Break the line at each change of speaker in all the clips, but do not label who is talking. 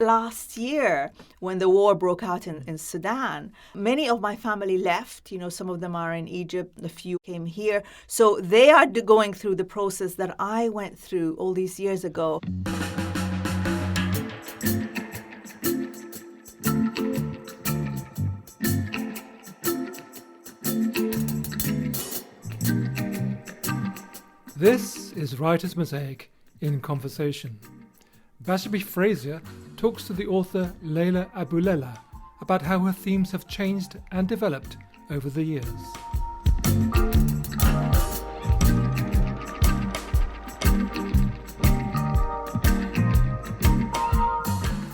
Last year, when the war broke out in Sudan, many of my family left. Some of them are in Egypt, a few came here. So they are going through the process that I went through all these years ago.
This is Writer's Mosaic in Conversation. Bashabi Fraser talks to the author Leila Aboulela about how her themes have changed and developed over the years.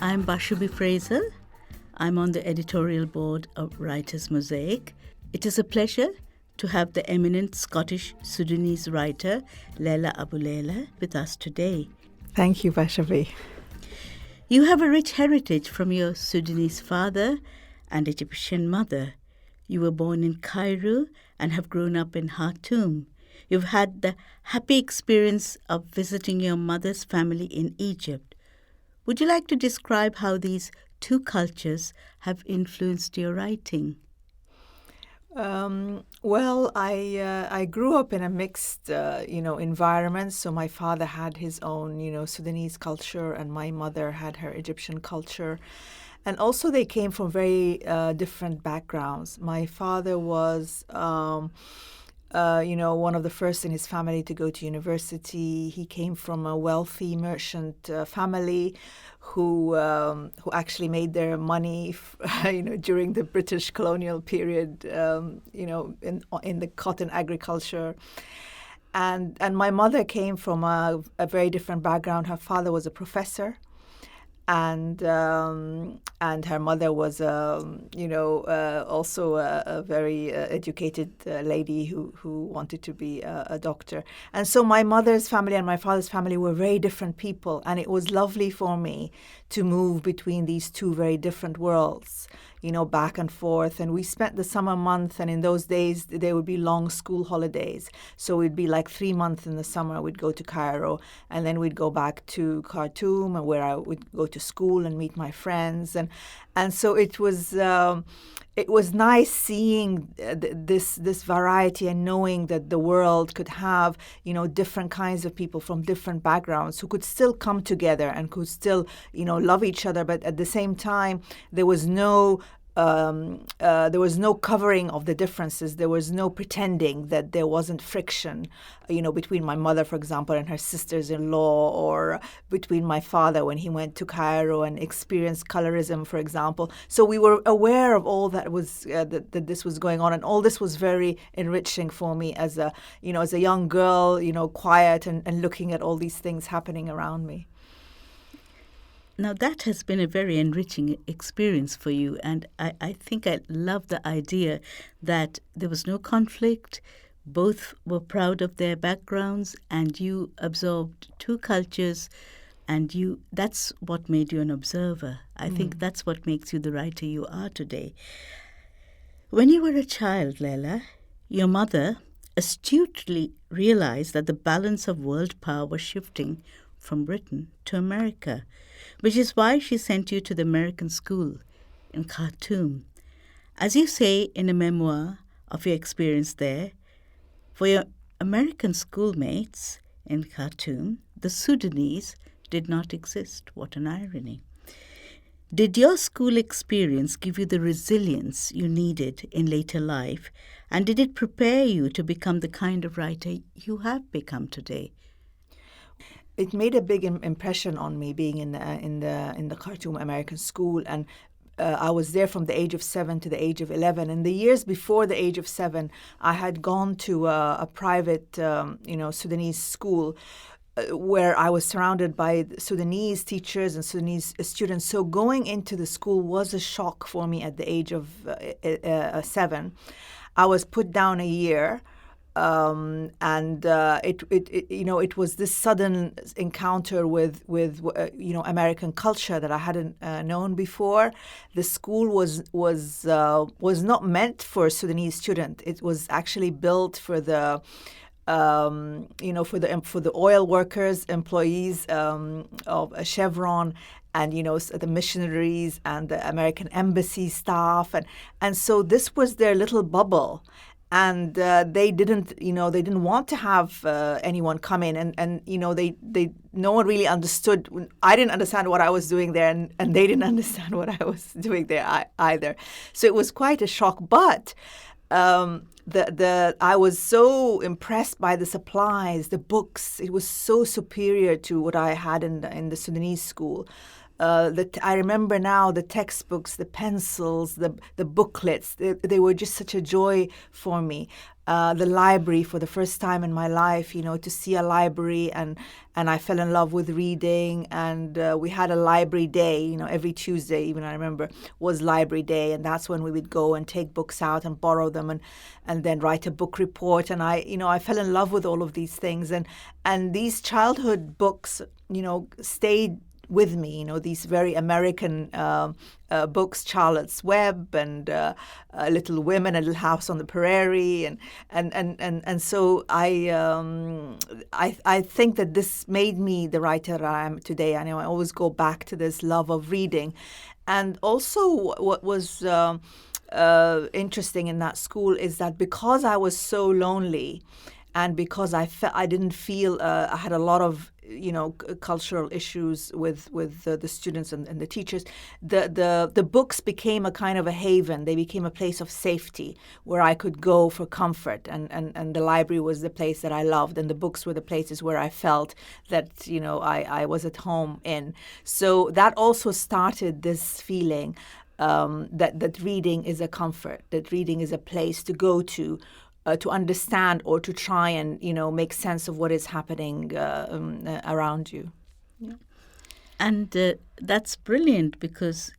I'm Bashabi Fraser. I'm on the editorial board of Writer's Mosaic. It is a pleasure to have the eminent Scottish Sudanese writer Leila Aboulela with us today.
Thank you, Bashabi.
You have a rich heritage from your Sudanese father and Egyptian mother. You were born in Cairo and have grown up in Khartoum. You've had the happy experience of visiting your mother's family in Egypt. Would you like to describe how these two cultures have influenced your writing?
Well, I grew up in a mixed, environment. So my father had his own, Sudanese culture, and my mother had her Egyptian culture. And also they came from very different backgrounds. My father was, one of the first in his family to go to university. He came from a wealthy merchant family who actually made their money, during the British colonial period, in the cotton agriculture. And my mother came from a very different background. Her father was a professor. And her mother was, also a very educated lady who wanted to be a doctor. And so my mother's family and my father's family were very different people. And it was lovely for me to move between these two very different worlds, back and forth. And we spent the summer month, and in those days, there would be long school holidays. So it'd be like 3 months in the summer, we'd go to Cairo, and then we'd go back to Khartoum, where I would go to school and meet my friends. And so it was nice seeing this variety and knowing that the world could have, different kinds of people from different backgrounds who could still come together and could still, love each other. But at the same time, there was no covering of the differences. There was no pretending that there wasn't friction, between my mother, for example, and her sisters-in-law, or between my father when he went to Cairo and experienced colorism, for example. So we were aware of all that was that this was going on, and all this was very enriching for me as a young girl, quiet and looking at all these things happening around me.
Now, that has been a very enriching experience for you, and I think I love the idea that there was no conflict, both were proud of their backgrounds, and you absorbed two cultures, and that's what made you an observer. I think that's what makes you the writer you are today. When you were a child, Leila, your mother astutely realized that the balance of world power was shifting from Britain to America, which is why she sent you to the American school in Khartoum. As you say in a memoir of your experience there, for your American schoolmates in Khartoum, the Sudanese did not exist. What an irony. Did your school experience give you the resilience you needed in later life, and did it prepare you to become the kind of writer you have become today?
It made a big impression on me being in the Khartoum American School, and I was there from the age of 7 to the age of 11. And the years before the age of 7, I had gone to a private, Sudanese school where I was surrounded by Sudanese teachers and Sudanese students. So going into the school was a shock for me at the age of 7. I was put down a year. It was this sudden encounter with American culture that I hadn't known before. The school was not meant for Sudanese students. It was actually built for the for the oil workers, employees of Chevron, and the missionaries and the American embassy staff, and so this was their little bubble. And they didn't want to have anyone come in, and they no one really understood. I didn't understand what I was doing there, and they didn't understand what I was doing there either. So it was quite a shock. But I was so impressed by the supplies, the books. It was so superior to what I had in the Sudanese school. I remember now the textbooks, the pencils, the booklets. They were just such a joy for me. The library, for the first time in my life, to see a library, and I fell in love with reading. And we had a library day, every Tuesday, even I remember, was library day, and that's when we would go and take books out and borrow them, and then write a book report. And I fell in love with all of these things, and these childhood books, stayed with me, these very American books, Charlotte's Web and Little Women, A Little House on the Prairie, and so I think that this made me the writer I am today. I know I always go back to this love of reading, and also what was interesting in that school is that because I was so lonely, and because I didn't feel I had a lot of cultural issues with the students and the teachers, the books became a kind of a haven. They became a place of safety where I could go for comfort, and the library was the place that I loved, and the books were the places where I felt that I was at home in. So that also started this feeling that reading is a comfort, that reading is a place to go to understand or to try and make sense of what is happening around you. Yeah.
And that's brilliant because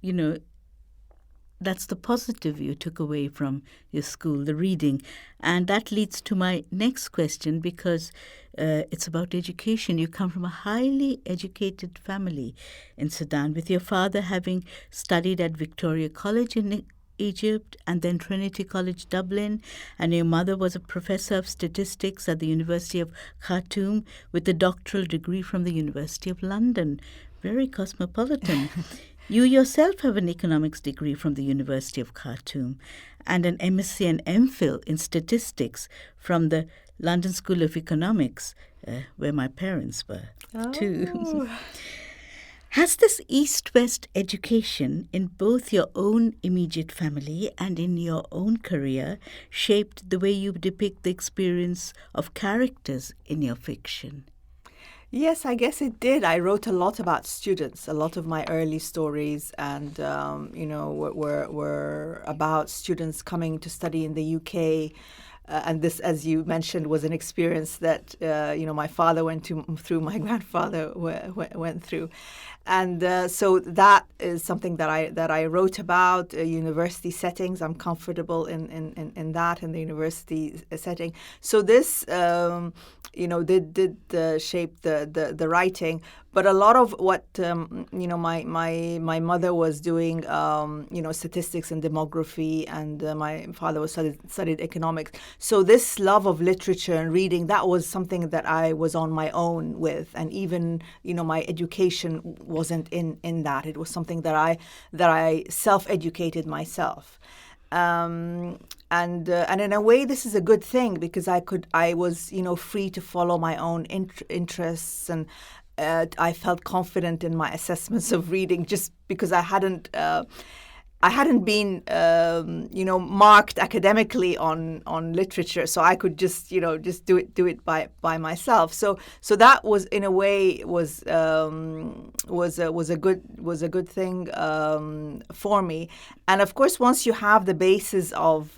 that's the positive you took away from your school, the reading. And that leads to my next question, because it's about education. You come from a highly educated family in Sudan, with your father having studied at Victoria College in Egypt and then Trinity College Dublin, and your mother was a professor of statistics at the University of Khartoum with a doctoral degree from the University of London. Very cosmopolitan. You yourself have an economics degree from the University of Khartoum and an MSc and MPhil in statistics from the London School of Economics, where my parents were too. Has this East-West education in both your own immediate family and in your own career shaped the way you depict the experience of characters in your fiction?
Yes, I guess it did. I wrote a lot about students. A lot of my early stories and, were about students coming to study in the UK. And this, as you mentioned, was an experience that, my father went through, my grandfather went through. And so that is something that I wrote about, university settings. I'm comfortable in that, in the university setting. So this, did shape the writing. But a lot of what, my mother was doing, statistics and demography, and my father was studied economics. So this love of literature and reading, that was something that I was on my own with. And even, my education wasn't in that. It was something that I self-educated myself. And in a way, this is a good thing because I was free to follow my own interests, and I felt confident in my assessments of reading just because I hadn't been marked academically on literature, so I could just do it by myself. So that was, in a way, was a good thing for me. And of course, once you have the basis of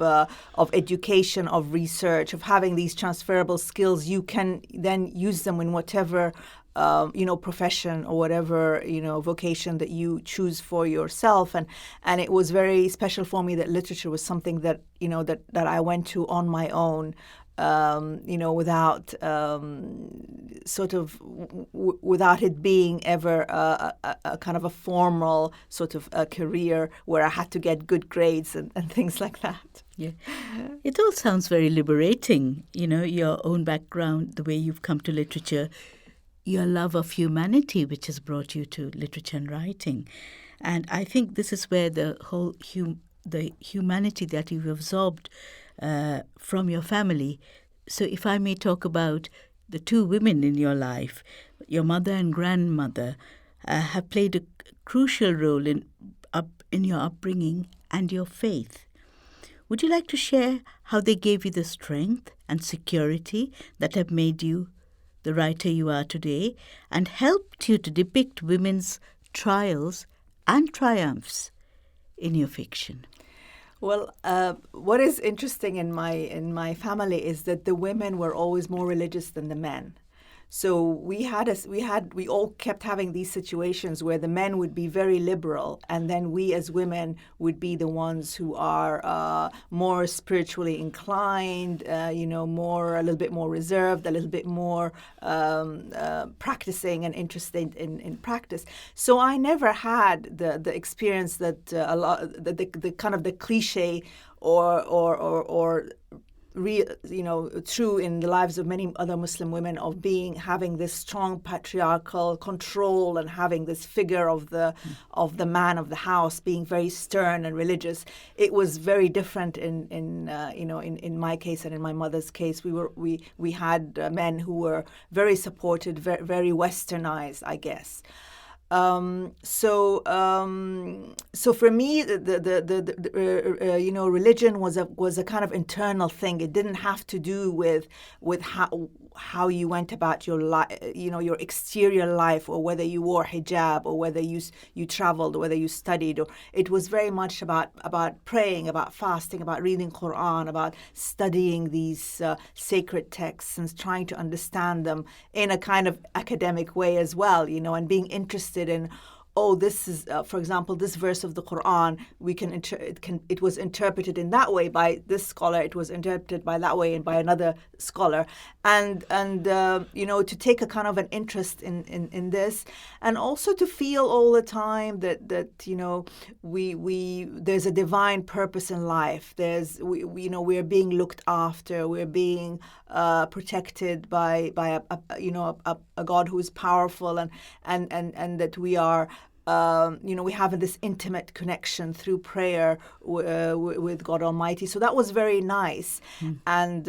education, of research, of having these transferable skills, you can then use them in whatever profession or whatever, vocation that you choose for yourself. And it was very special for me that literature was something that, that I went to on my own, without without it being ever a kind of a formal sort of a career where I had to get good grades and things like that.
Yeah. It all sounds very liberating, your own background, the way you've come to literature. your love of humanity, which has brought you to literature and writing. And I think this is where the whole the humanity that you've absorbed from your family. So if I may talk about the two women in your life, your mother and grandmother, have played a crucial role in your upbringing and your faith. Would you like to share how they gave you the strength and security that have made you the writer you are today and helped you to depict women's trials and triumphs in your fiction?
Well, what is interesting in my family is that the women were always more religious than the men. So we all kept having these situations where the men would be very liberal, and then we as women would be the ones who are more spiritually inclined, a little bit more reserved, a little bit more practicing and interested in practice. So I never had the experience that the kind of the cliche or true in the lives of many other Muslim women of having this strong patriarchal control and having this figure of the man of the house being very stern and religious. It was very different in my case and in my mother's case. We had men who were very supported, very, very westernized, I guess. So for me, religion was a kind of internal thing. It didn't have to do with how you went about your life, your exterior life, or whether you wore hijab, or whether you traveled, or whether you studied. Or it was very much about praying, about fasting, about reading Quran, about studying these sacred texts and trying to understand them in a kind of academic way as well, and being interested in, this is, for example, this verse of the Quran. It was interpreted in that way by this scholar. It was interpreted by that way and by another scholar, and to take a kind of an interest in this, and also to feel all the time that there's a divine purpose in life. We're being looked after. We're being protected by a God who is powerful, and that we are. We have this intimate connection through prayer with God Almighty. So that was very nice, and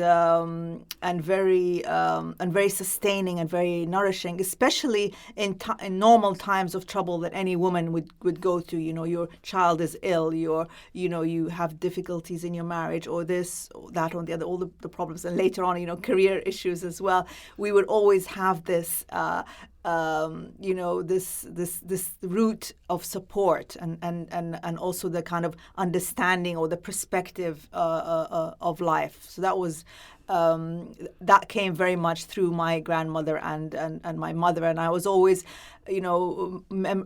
very sustaining and very nourishing, especially in normal times of trouble that any woman would go through. Your child is ill, you have difficulties in your marriage, or this, or that, or the other, all the problems, and later on, career issues as well. We would always have this. This root of support and also the kind of understanding or the perspective of life. So that was that came very much through my grandmother and my mother. And I was always, I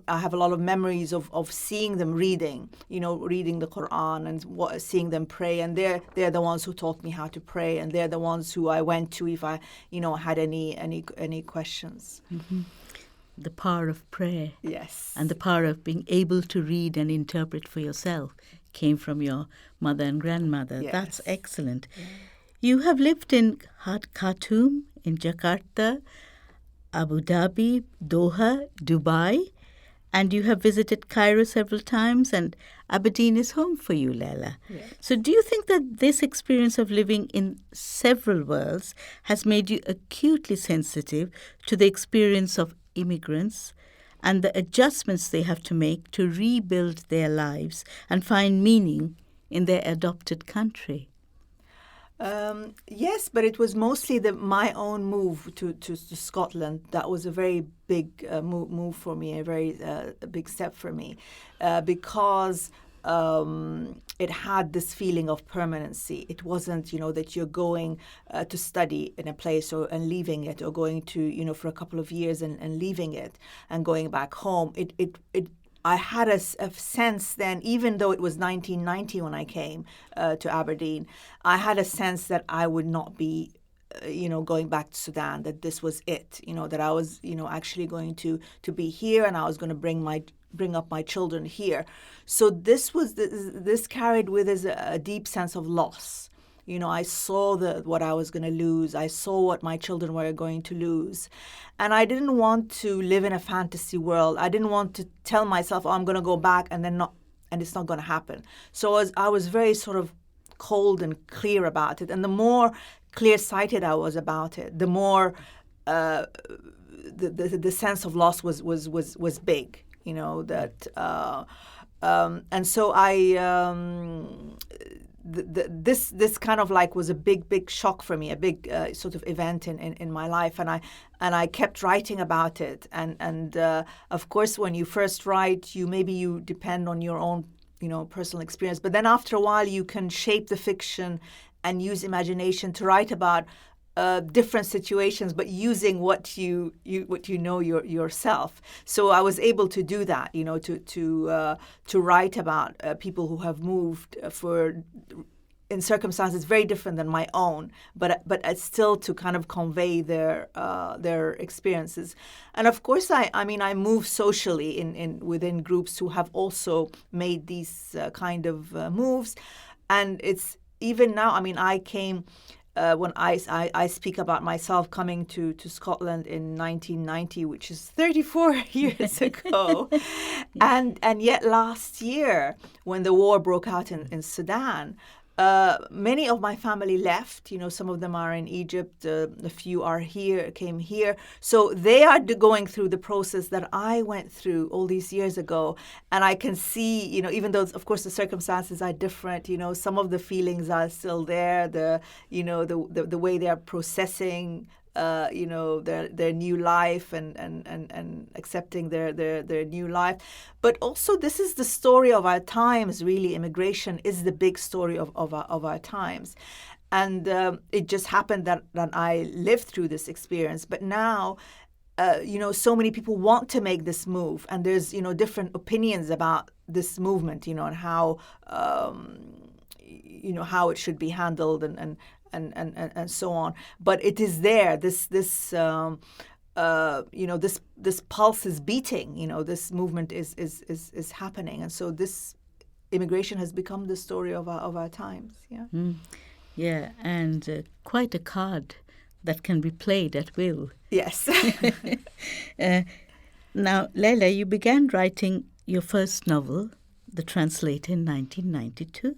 have a lot of memories of seeing them reading the Quran and seeing them pray. And they're the ones who taught me how to pray, and they're the ones who I went to if I, had any questions.
Mm-hmm. The power of prayer.
Yes.
And the power of being able to read and interpret for yourself came from your mother and grandmother.
Yes.
That's excellent. Yeah. You have lived in Khartoum, in Jakarta, Abu Dhabi, Doha, Dubai, and you have visited Cairo several times, and Aberdeen is home for you, Leila.
Yes.
So do you think that this experience of living in several worlds has made you acutely sensitive to the experience of immigrants and the adjustments they have to make to rebuild their lives and find meaning in their adopted country?
Yes, but it was mostly my own move to Scotland. That was a very big move for me, a very big step for me, because it had this feeling of permanency. It wasn't, that you're going to study in a place and leaving it, or going to, for a couple of years and leaving it and going back home. I had a sense then, even though it was 1990 when I came to Aberdeen, I had a sense that I would not be, going back to Sudan, that this was it, that I was, actually going to be here, and I was going to bring up my children here. So this carried with us a deep sense of loss. I saw what I was going to lose. I saw what my children were going to lose. And I didn't want to live in a fantasy world. I didn't want to tell myself, oh, I'm going to go back and it's not going to happen. So I was very sort of cold and clear about it. And the more clear-sighted I was about it, the more the sense of loss was big, and so this kind of like was a big shock for me, a big sort of event in my life, and I kept writing about it, and of course when you first write, you depend on your own personal experience, but then after a while you can shape the fiction and use imagination to write about different situations, but using what you know yourself. So I was able to do that, to write about people who have moved in circumstances very different than my own, but still to kind of convey their experiences. And of course, I move socially within groups who have also made these kind of moves, and it's even now. I came. When I speak about myself coming to Scotland in 1990, which is 34 years ago, and yet last year when the war broke out in Sudan, many of my family left. Some of them are in Egypt, a few came here. So they are going through the process that I went through all these years ago. And I can see, even though, of course, the circumstances are different, some of the feelings are still there, the way they are processing their new life and accepting their new life. But also, this is the story of our times, really. Immigration is the big story of our times. And it just happened that I lived through this experience. But now, so many people want to make this move. And there's, different opinions about this movement, and how, how it should be handled and so on. But it is there. This pulse is beating. This movement is happening, and so this immigration has become the story of our times. Yeah.
Yeah, and quite a card that can be played at will.
Yes.
Now, Leila, you began writing your first novel, The Translator, in 1992,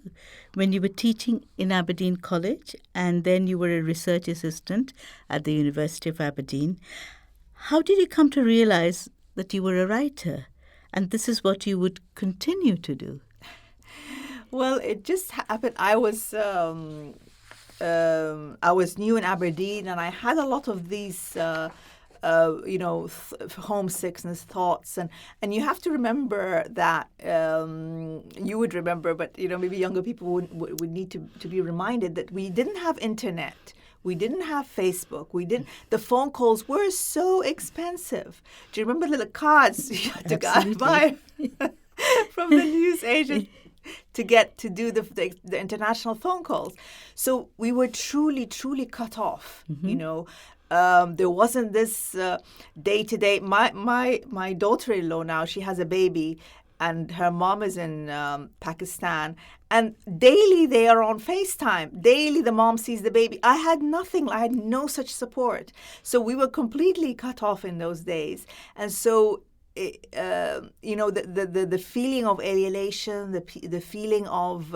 when you were teaching in Aberdeen College, and then you were a research assistant at the University of Aberdeen. How did you come to realize that you were a writer, and this is what you would continue to do?
Well, it just happened. I was new in Aberdeen, and I had a lot of these homesickness thoughts, and you have to remember that you would remember, but maybe younger people would need to be reminded that we didn't have internet, we didn't have Facebook, the phone calls were so expensive. Do you remember the cards you had to buy from the news agent to get to do the international phone calls? So we were truly cut off. There wasn't this day-to-day. My daughter-in-law now, she has a baby, and her mom is in Pakistan, and daily they are on FaceTime. Daily the mom sees the baby. I had nothing. I had no such support. So we were completely cut off in those days. And so, the feeling of alienation, the feeling of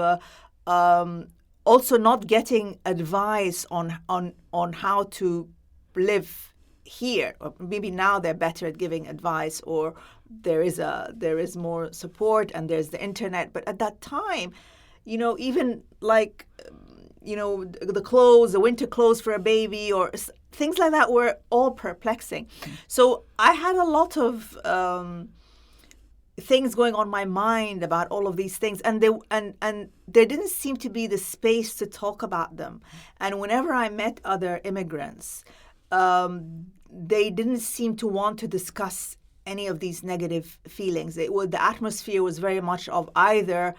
also not getting advice on how to live here, or maybe now they're better at giving advice, or there is more support and there's the internet. But at that time, even like the winter clothes for a baby or things like that were all perplexing. So I had a lot of things going on my mind about all of these things, and there didn't seem to be the space to talk about them. And whenever I met other immigrants, they didn't seem to want to discuss any of these negative feelings. The atmosphere was very much of either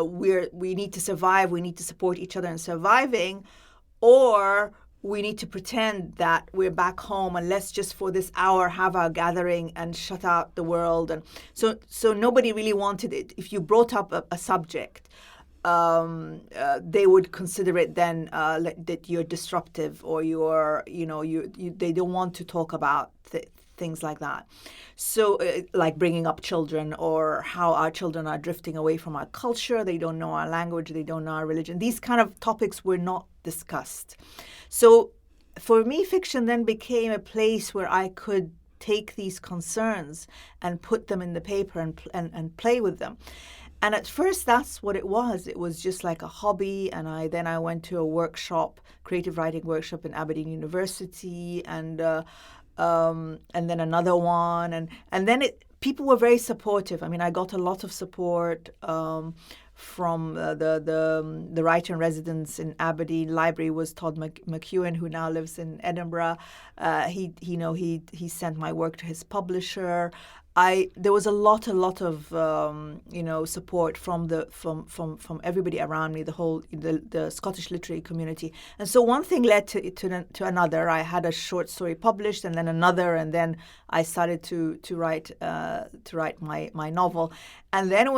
we need to survive, we need to support each other in surviving, or we need to pretend that we're back home and let's just for this hour have our gathering and shut out the world. And so nobody really wanted it. If you brought up a subject, they would consider it then that you're disruptive or you're, they don't want to talk about things like that. So like bringing up children or how our children are drifting away from our culture. They don't know our language. They don't know our religion. These kind of topics were not discussed. So for me, fiction then became a place where I could take these concerns and put them in the paper and play with them. And at first, that's what it was. It was just like a hobby. And I went to a workshop, creative writing workshop in Aberdeen University, and then another one. And then people were very supportive. I mean, I got a lot of support from the writer in residence in Aberdeen Library was Todd McEwen, who now lives in Edinburgh. He sent my work to his publisher. There was a lot of support from everybody around me, the Scottish literary community, and so one thing led to another. I had a short story published, and then another, and then I started to write my novel, and then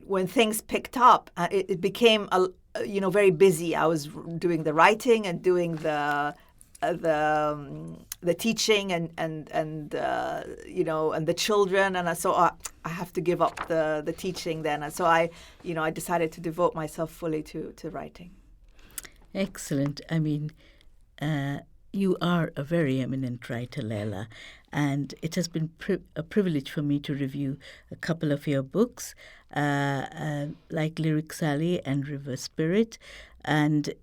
when things picked up, it became very busy. I was doing the writing and doing the teaching and the children, and so I have to give up the teaching then, and so I decided to devote myself fully to writing.
Excellent. I mean, you are a very eminent writer, Leila, and it has been a privilege for me to review a couple of your books, like Lyric Sally and River Spirit, and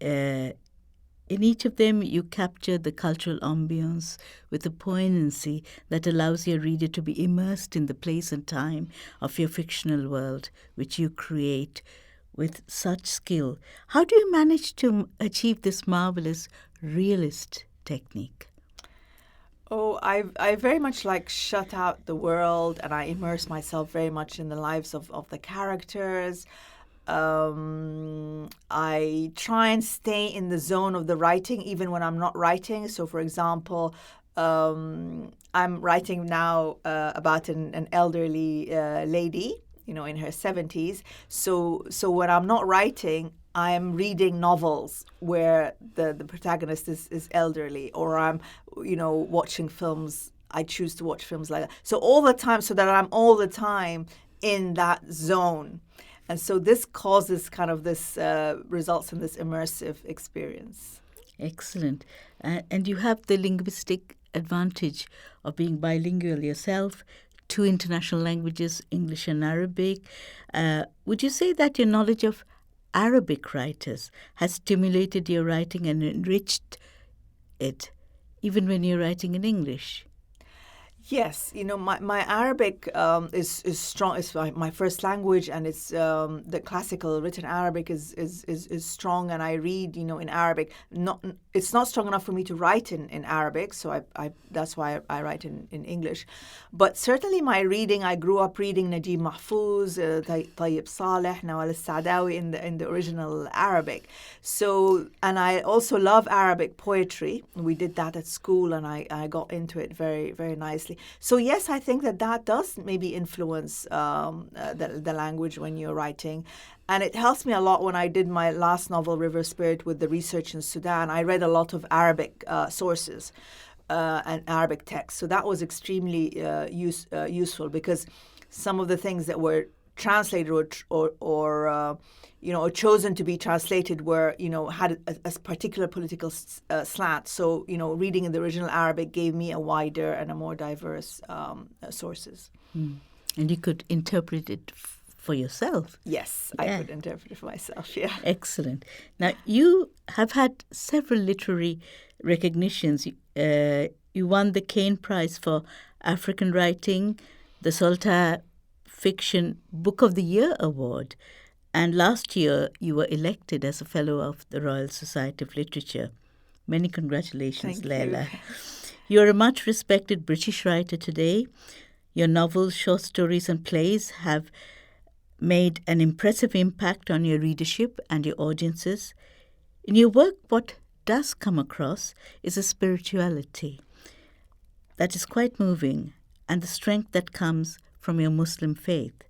in each of them, you capture the cultural ambience with a poignancy that allows your reader to be immersed in the place and time of your fictional world, which you create with such skill. How do you manage to achieve this marvelous realist technique?
Oh, I very much shut out the world, and I immerse myself very much in the lives of the characters. I try and stay in the zone of the writing even when I'm not writing. So, for example, I'm writing now about an elderly lady, in her 70s. So when I'm not writing, I'm reading novels where the protagonist is elderly, or I'm, watching films. I choose to watch films like that. So all the time, so that I'm all the time in that zone. And so this causes kind of this results in this immersive experience.
Excellent. And you have the linguistic advantage of being bilingual yourself, 2 international languages, English and Arabic. Would you say that your knowledge of Arabic writers has stimulated your writing and enriched it, even when you're writing in English?
Yes, my Arabic is strong. It's my first language, and it's the classical written Arabic is strong, and I read in Arabic. It's not strong enough for me to write in Arabic, so I that's why I write in English. But certainly my reading, I grew up reading Najib Mahfouz, Tayyib Saleh, Nawal al-Saadawi in the original Arabic. So, and I also love Arabic poetry. We did that at school, and I got into it very, very nicely. So yes, I think that does maybe influence the language when you're writing. And it helps me a lot when I did my last novel, River Spirit, with the research in Sudan. I read a lot of Arabic sources and Arabic texts. So that was extremely useful, because some of the things that were translated or chosen to be translated were, had a particular political slant. So, reading in the original Arabic gave me a wider and a more diverse sources.
Mm. And you could interpret it for yourself.
Yes, I could interpret it for myself, yeah.
Excellent. Now, you have had several literary recognitions. You won the Cain Prize for African Writing, the Salta Fiction Book of the Year Award, and last year you were elected as a Fellow of the Royal Society of Literature. Many congratulations,
Thank
Leila.
you.
You're a much respected British writer today. Your novels, short stories and plays have made an impressive impact on your readership and your audiences. In your work, what does come across is a spirituality that is quite moving, and the strength that comes from your Muslim faith.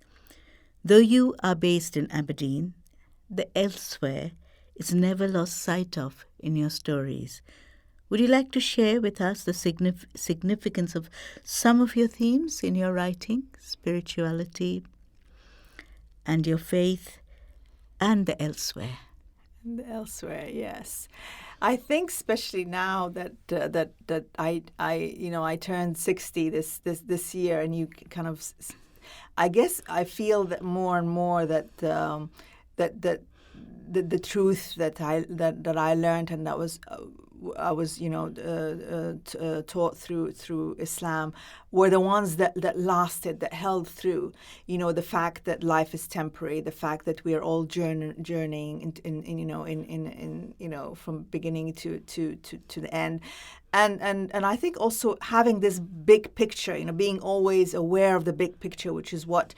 Though you are based in Aberdeen, the elsewhere is never lost sight of in your stories. Would you like to share with us the significance of some of your themes in your writing, spirituality and your faith, and the elsewhere?
And elsewhere, yes. I think especially now that I turned 60 this year, and you kind of, I guess I feel that more and more that the truth that I learned, and that was I was taught through Islam, were the ones that lasted, that held through. The fact that life is temporary, the fact that we are all journeying in from beginning to the end. And I think also having this big picture, being always aware of the big picture, which is what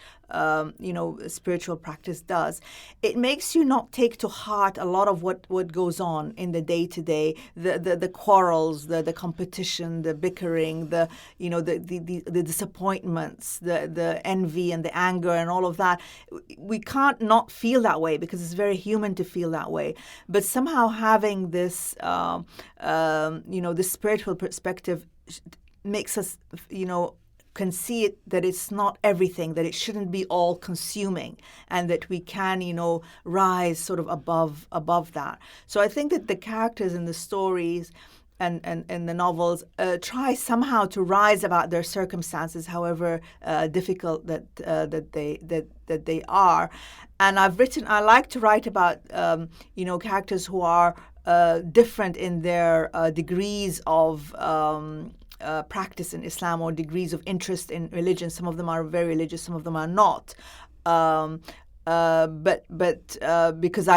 spiritual practice does. It makes you not take to heart a lot of what goes on in the day to day, the quarrels, the competition, the bickering, the disappointments, the envy and the anger and all of that. We can't not feel that way because it's very human to feel that way. But somehow having this this spiritual perspective makes us can see it, that it's not everything, that it shouldn't be all consuming, and that we can rise sort of above that. So I think that the characters in the stories and the novels try somehow to rise about their circumstances, however difficult that they are. And I like to write about characters who are different in their degrees of practice in Islam, or degrees of interest in religion. Some of them are very religious, some of them are not. But because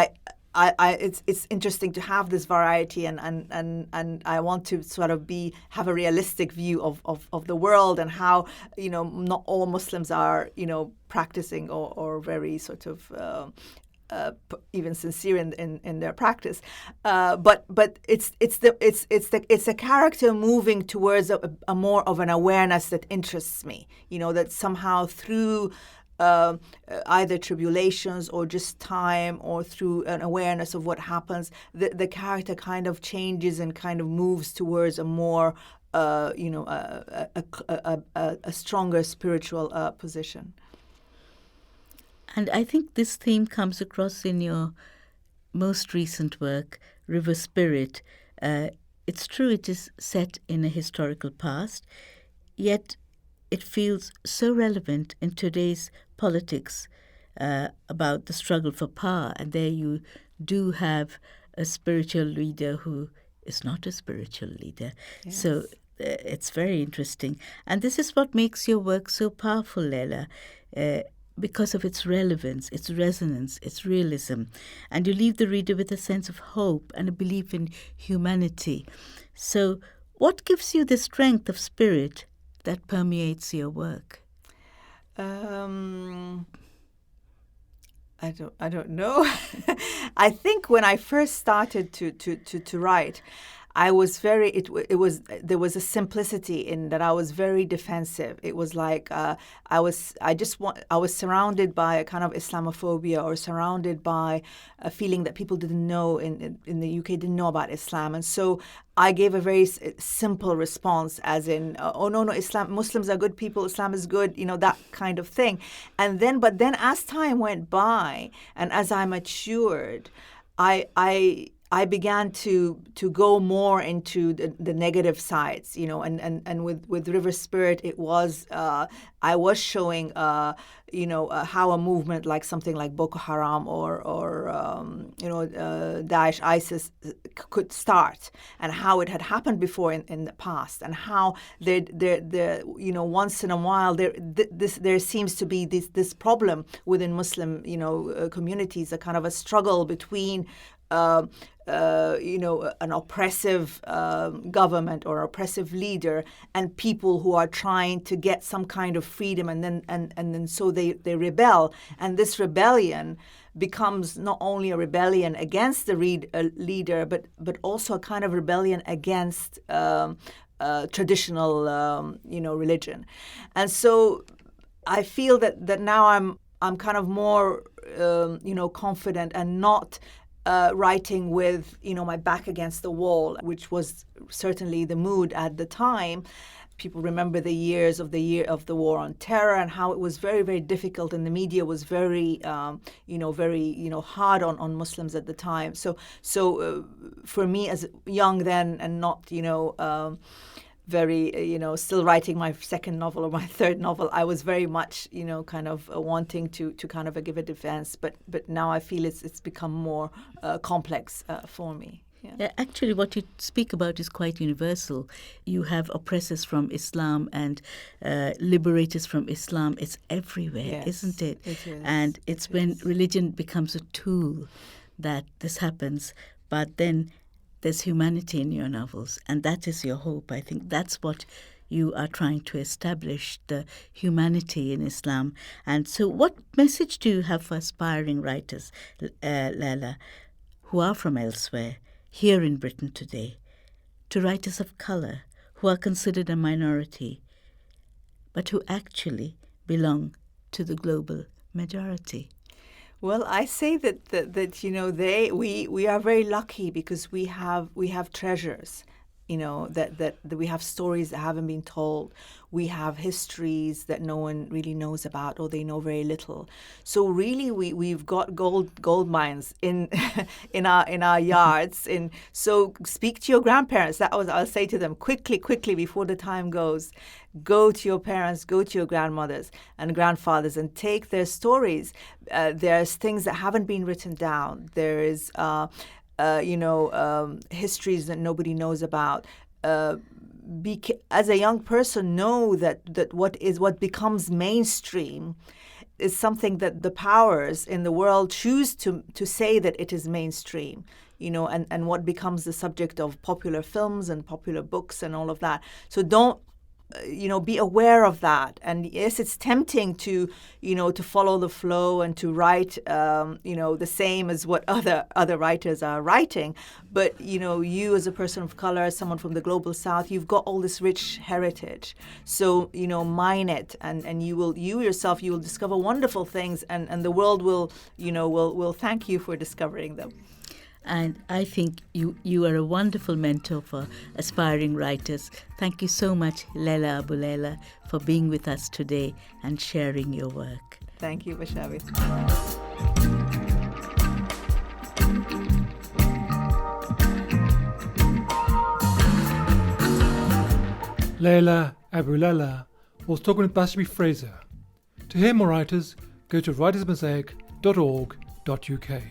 it's interesting to have this variety, and I want to sort of have a realistic view of the world, and how not all Muslims are practicing or very sort of even sincere in their practice, but it's a character moving towards a more of an awareness that interests me. That somehow through either tribulations or just time, or through an awareness of what happens, the character kind of changes and kind of moves towards a more a stronger spiritual position.
And I think this theme comes across in your most recent work, River Spirit. It's true it is set in a historical past, yet it feels so relevant in today's politics about the struggle for power. And there you do have a spiritual leader who is not a spiritual leader. Yes. So it's very interesting. And this is what makes your work so powerful, Leila. Because of its relevance, its resonance, its realism. And you leave the reader with a sense of hope and a belief in humanity. So what gives you the strength of spirit that permeates your work?
I don't know. I think when I first started to write, I was there was a simplicity in that. I was very defensive. It was like I was surrounded by a kind of Islamophobia, or surrounded by a feeling that people didn't know in the UK, didn't know about Islam. And so I gave a very simple response, as in, oh no, Muslims are good people, Islam is good, that kind of thing. But then as time went by, and as I matured, I began to go more into the negative sides, and with River Spirit, it was I was showing how a movement like something like Boko Haram or Daesh, ISIS could start, and how it had happened before in the past, and how there once in a while there seems to be this problem within Muslim communities, a kind of a struggle between an oppressive government or oppressive leader and people who are trying to get some kind of freedom, and then so they rebel, and this rebellion becomes not only a rebellion against the leader, but also a kind of rebellion against traditional religion. And so I feel that now I'm kind of more, confident and not writing with, my back against the wall, which was certainly the mood at the time. People remember the years of the war on terror and how it was very, very difficult, and the media was very, very, hard on Muslims at the time. So for me, as young then and not, very, still writing my second novel or my third novel, I was very much, kind of wanting to kind of give a defense. But now I feel it's become more complex for me.
Yeah, actually, what you speak about is quite universal. You have oppressors from Islam and liberators from Islam. It's everywhere,
Yes,
isn't it?
it is.
And it's when religion becomes a tool that this happens. But then there's humanity in your novels, and that is your hope. I think that's what you are trying to establish, the humanity in Islam. And so what message do you have for aspiring writers, Leila, who are from elsewhere, here in Britain today, to writers of colour who are considered a minority, but who actually belong to the global majority?
Well, I say that we are very lucky because we have treasures, that we have stories that haven't been told. We have histories that no one really knows about, or they know very little. So really, we've got gold mines in in our yards. So speak to your grandparents. I'll say to them quickly before the time goes. Go to your parents, go to your grandmothers and grandfathers, and take their stories. There's things that haven't been written down. There is histories that nobody knows about. As a young person, know that what becomes mainstream is something that the powers in the world choose to say that it is mainstream. And what becomes the subject of popular films and popular books and all of that. So don't. Be aware of that. And yes, it's tempting to follow the flow and to write, the same as what other writers are writing. But, you as a person of color, as someone from the global South, you've got all this rich heritage. So, mine it, and you will discover wonderful things, and the world will thank you for discovering them.
And I think you are a wonderful mentor for aspiring writers. Thank you so much, Leila Aboulela, for being with us today and sharing your work.
Thank you, Bashabi.
Leila Aboulela was talking with Bashabi Fraser. To hear more writers, go to writersmosaic.org.uk.